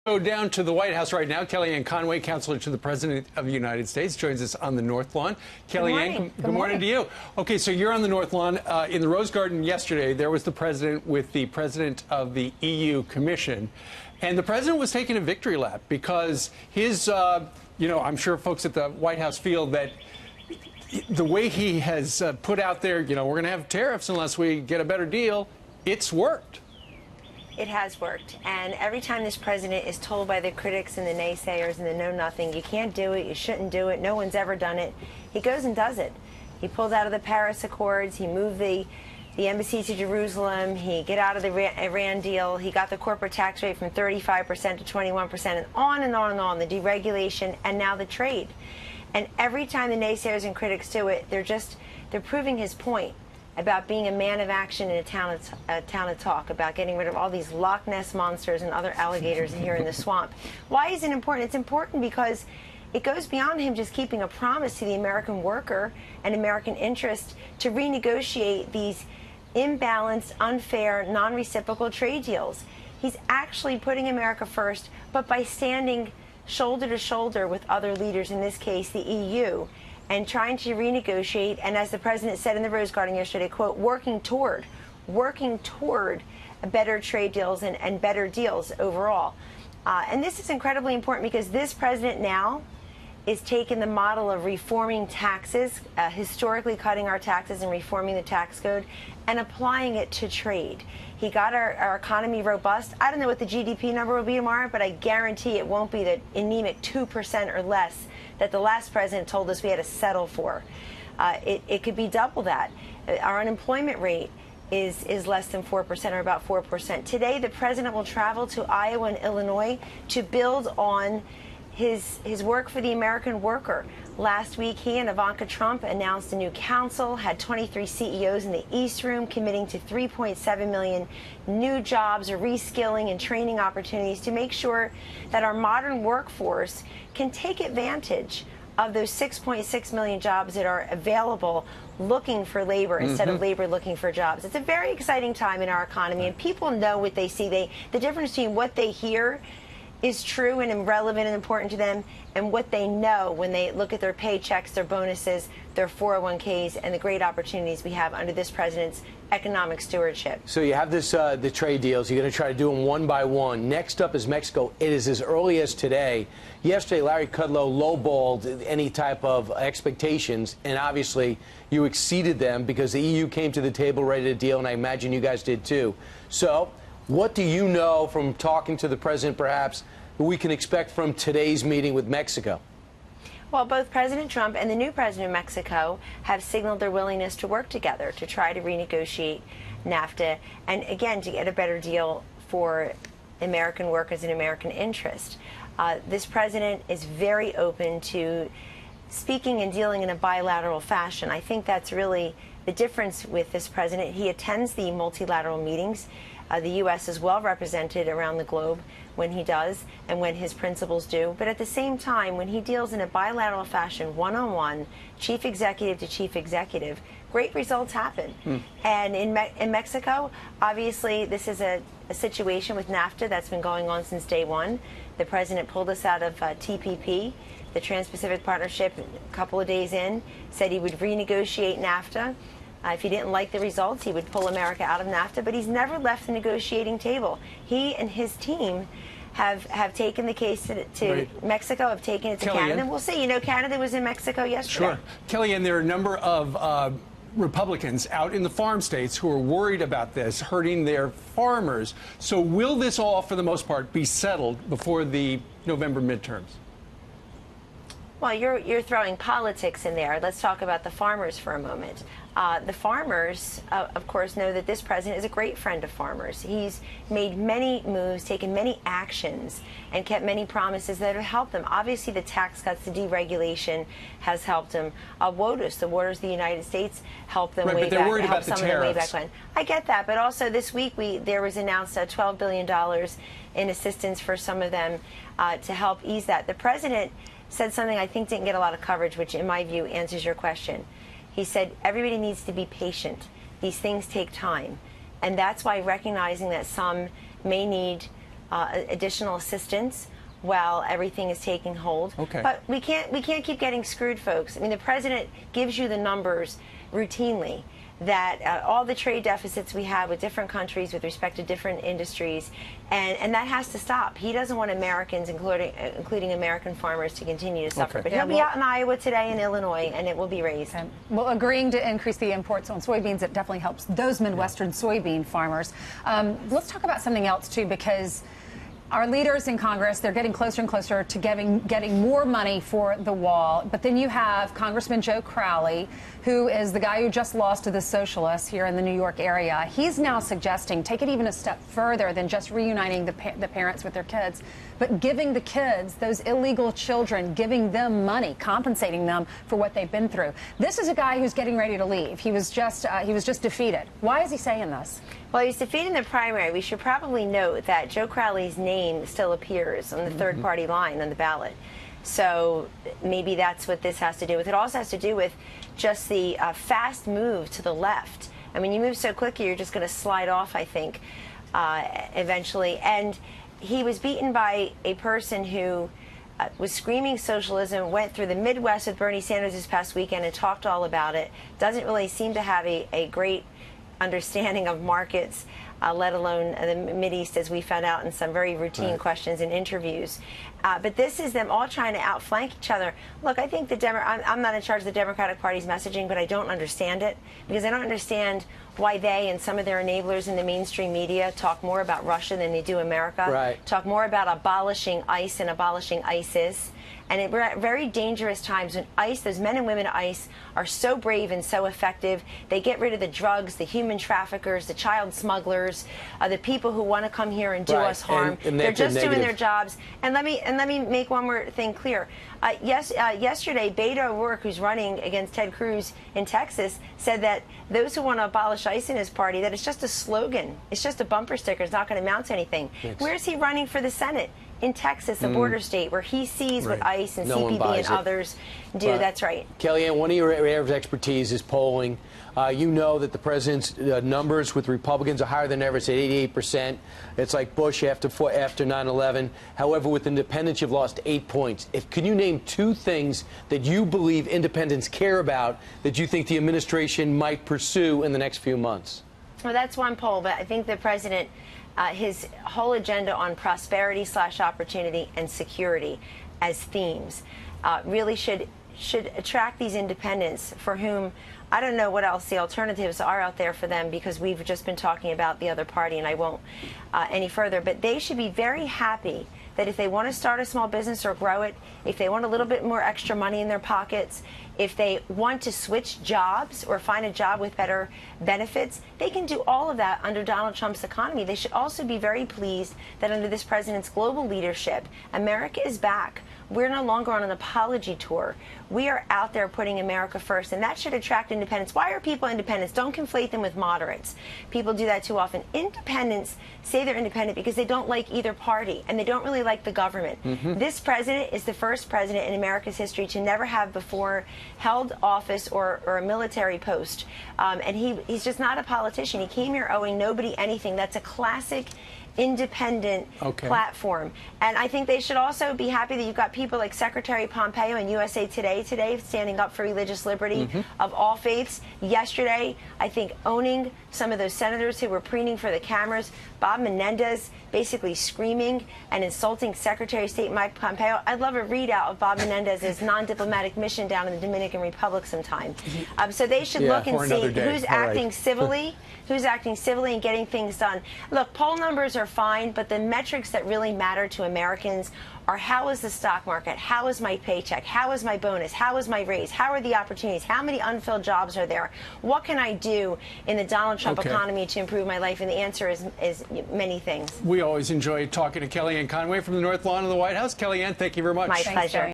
Go down to the White House right now. Kellyanne Conway, counselor to the President of the United States, joins us on the North Lawn. Kellyanne, good morning to you. Okay, so you're on the North Lawn. In the Rose Garden yesterday, there was the President with the President of the EU Commission. And the President was taking a victory lap because his, I'm sure folks at the White House feel that the way he has put out there, we're going to have tariffs unless we get a better deal, it's worked. It has worked, and every time this president is told by the critics and the naysayers and the know-nothing, you can't do it, you shouldn't do it, no one's ever done it, he goes and does it. He pulled out of the Paris Accords, he moved the embassy to Jerusalem, he got out of the Iran deal, he got the corporate tax rate from 35% to 21%, and on and on and on, the deregulation, and now the trade. And every time the naysayers and critics do it, they're proving his point about being a man of action in a town of talk, about getting rid of all these Loch Ness monsters and other alligators here in the swamp. Why is it important? It's important because it goes beyond him just keeping a promise to the American worker and American interest to renegotiate these imbalanced, unfair, non-reciprocal trade deals. He's actually putting America first, but by standing shoulder to shoulder with other leaders, in this case the EU, and trying to renegotiate, and as the president said in the Rose Garden yesterday, quote, working toward better trade deals and better deals overall. And this is incredibly important because this president now is taking the model of reforming taxes, historically cutting our taxes and reforming the tax code, and applying it to trade. He got our economy robust. I don't know what the GDP number will be tomorrow, but I guarantee it won't be the anemic 2% or less that the last president told us we had to settle for. It could be double that. Our unemployment rate is less than 4% or about 4%. Today, the president will travel to Iowa and Illinois to build on his work for the American worker. Last week, he and Ivanka Trump announced a new council, had 23 CEOs in the East Room committing to 3.7 million new jobs or reskilling and training opportunities to make sure that our modern workforce can take advantage of those 6.6 million jobs that are available looking for labor instead of labor looking for jobs. It's a very exciting time in our economy, and people know what they see. The difference between what they hear is true and relevant and important to them, and what they know when they look at their paychecks, their bonuses, their 401ks, and the great opportunities we have under this president's economic stewardship. So you have this, the trade deals. You're going to try to do them one by one. Next up is Mexico. It is as early as today. Yesterday, Larry Kudlow lowballed any type of expectations, and obviously you exceeded them because the EU came to the table ready to deal, and I imagine you guys did too. So what do you know from talking to the president, perhaps, that we can expect from today's meeting with Mexico? Well, both President Trump and the new president of Mexico have signaled their willingness to work together to try to renegotiate NAFTA and, again, to get a better deal for American workers and American interest. This president is very open to speaking and dealing in a bilateral fashion. I think that's really the difference with this president. He attends the multilateral meetings. The U.S. is well represented around the globe when he does and when his principals do. But at the same time, when he deals in a bilateral fashion, one-on-one, chief executive to chief executive, great results happen. And in Mexico, obviously, this is a situation with NAFTA that's been going on since day one. The president pulled us out of TPP, the Trans-Pacific Partnership, a couple of days in, said he would renegotiate NAFTA. If he didn't like the results, he would pull America out of NAFTA, but he's never left the negotiating table. He and his team have taken the case to Mexico, have taken it to Canada. And we'll see. Canada was in Mexico yesterday. Sure. Kellyanne, there are a number of Republicans out in the farm states who are worried about this hurting their farmers. So will this all, for the most part, be settled before the November midterms? Well, you're throwing politics in there. Let's talk about the farmers for a moment. The farmers, of course, know that this president is a great friend of farmers. He's made many moves, taken many actions, and kept many promises that have helped them. Obviously, the tax cuts, the deregulation has helped them. WOTUS, the Waters of the United States, helped them way back. Worried about the tariffs. I get that, but also this week there was announced $12 billion in assistance for some of them to help ease that. The president said something I think didn't get a lot of coverage, which in my view answers your question. He said everybody needs to be patient. These things take time. And that's why recognizing that some may need additional assistance while everything is taking hold. Okay. But we can't keep getting screwed, folks. I mean, the president gives you the numbers routinely that all the trade deficits we have with different countries with respect to different industries, and that has to stop. He doesn't want Americans, including American farmers, to continue to suffer. Okay. But he'll be out in Iowa today and Illinois, and it will be raised. Well, agreeing to increase the imports on soybeans, it definitely helps those Midwestern soybean farmers. Let's talk about something else, too, because our leaders in Congress, they're getting closer and closer to getting more money for the wall. But then you have Congressman Joe Crowley, who is the guy who just lost to the socialists here in the New York area. He's now suggesting take it even a step further than just reuniting the parents with their kids, but giving the kids, those illegal children, giving them money, compensating them for what they've been through. This is a guy who's getting ready to leave. He was just defeated. Why is he saying this? Well, he's defeated in the primary. We should probably note that Joe Crowley's name still appears on the third-party line on the ballot. So maybe that's what this has to do with. It also has to do with just the fast move to the left. I mean, you move so quickly, you're just going to slide off, I think, eventually. And he was beaten by a person who was screaming socialism, went through the Midwest with Bernie Sanders this past weekend and talked all about it. Doesn't really seem to have a great understanding of markets, let alone the Mideast, as we found out in some very routine questions and interviews. But this is them all trying to outflank each other. Look, I think I'm not in charge of the Democratic Party's messaging, but I don't understand it, because I don't understand why they and some of their enablers in the mainstream media talk more about Russia than they do America, talk more about abolishing ICE and abolishing ISIS. And we're at very dangerous times when ICE, those men and women at ICE, are so brave and so effective. They get rid of the drugs, the human traffickers, the child smugglers, the people who want to come here and do us harm. And they're just doing their jobs. And let me make one more thing clear. Yesterday, Beto O'Rourke, who's running against Ted Cruz in Texas, said that those who want to abolish ICE in his party, that it's just a slogan. It's just a bumper sticker. It's not going to amount to anything. Where's he running for the Senate? In Texas, a border state, where he sees what ICE and CPB and others do. That's right. Kellyanne, one of your areas of expertise is polling. You know that the president's numbers with Republicans are higher than ever. It's at 88%. It's like Bush after 9/11. However, with independents, you've lost 8 points. Can you name two things that you believe independents care about that you think the administration might pursue in the next few months? Well, that's one poll, but I think the president, his whole agenda on prosperity/opportunity and security as themes really should attract these independents, for whom I don't know what else the alternatives are out there for them, because we've just been talking about the other party, and I won't any further. But they should be very happy that if they want to start a small business or grow it, if they want a little bit more extra money in their pockets, if they want to switch jobs or find a job with better benefits, they can do all of that under Donald Trump's economy. They should also be very pleased that under this president's global leadership, America is back. We're no longer on an apology tour. We are out there putting America first, and that should attract independents. Why are people independents? Don't conflate them with moderates. People do that too often. Independents say they're independent because they don't like either party, and they don't really like the government. This president is the first president in America's history to never have before held office or a military post. And he's just not a politician. He came here owing nobody anything. That's a classic independent platform. And I think they should also be happy that you've got people like Secretary Pompeo and USA Today standing up for religious liberty of all faiths. Yesterday, I think owning some of those senators who were preening for the cameras, Bob Menendez basically screaming and insulting Secretary of State Mike Pompeo. I'd love a readout of Bob Menendez's non-diplomatic mission down in the Dominican Republic sometime. So they should look and see who's acting civilly, who's acting civilly and getting things done. Look, poll numbers are fine, but the metrics that really matter to Americans are: how is the stock market? How is my paycheck? How is my bonus? How is my raise? How are the opportunities? How many unfilled jobs are there? What can I do in the Donald Trump economy to improve my life? And the answer is many things. We always enjoy talking to Kellyanne Conway from the North Lawn of the White House. Kellyanne, thank you very much. My pleasure.